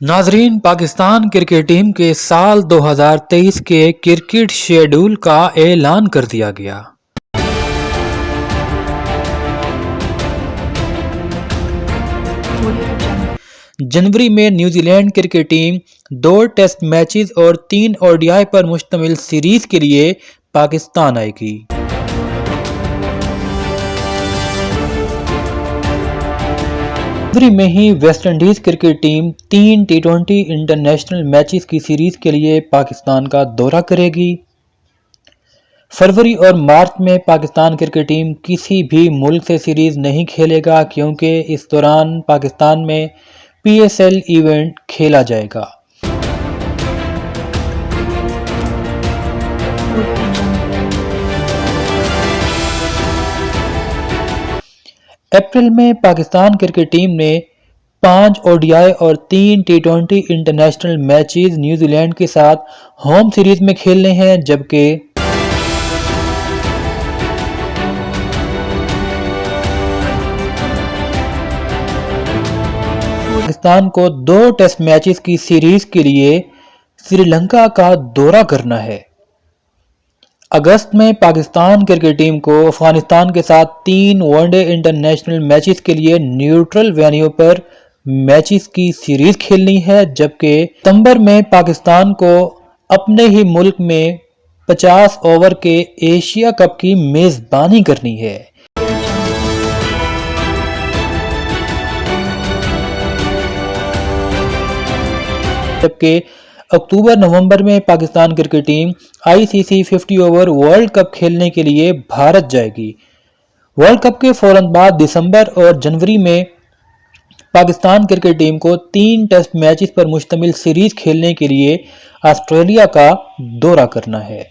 नाजरीन, Pakistan cricket team के साल 2023 के क्रिकेट शेड्यूल का ऐलान कर दिया गया। जनवरी में New Zealand cricket team 2 test matches और 3 ओडीआई पर मुश्तमिल सीरीज के लिए पाकिस्तान आएगी। जनवरी में ही वेस्टइंडीज क्रिकेट टीम 3 टी20 इंटरनेशनल मैचेस की सीरीज के लिए पाकिस्तान का दौरा करेगी। फरवरी और मार्च में पाकिस्तान क्रिकेट टीम किसी भी मुल्क से सीरीज नहीं खेलेगा, क्योंकि इस दौरान पाकिस्तान में पीएसएल इवेंट खेला जाएगा। अप्रैल में पाकिस्तान क्रिकेट टीम ने 5 ओडीआई और 3 टी20 इंटरनेशनल मैचेस न्यूजीलैंड के साथ होम सीरीज में खेलने हैं, जबकि पाकिस्तान को 2 टेस्ट मैचेस की सीरीज के लिए श्रीलंका का दौरा करना है। अगस्त में पाकिस्तान क्रिकेट टीम को अफगानिस्तान के साथ 3 वनडे इंटरनेशनल मैचेस के लिए न्यूट्रल वेन्यू पर मैचेस की सीरीज खेलनी है, जबकि सितंबर में पाकिस्तान को अपने ही मुल्क में 50 ओवर के एशिया कप की मेजबानी करनी है। जबकि अक्टूबर-नवंबर में Pakistan cricket team ICC 50 over world cup खेलने के लिए भारत जाएगी। वर्ल्ड कप के फौरन बाद दिसंबर और जनवरी में पाकिस्तान क्रिकेट टीम को 3 टेस्ट मैचेस पर मुश्तमिल सीरीज खेलने के लिए ऑस्ट्रेलिया का दौरा करना है।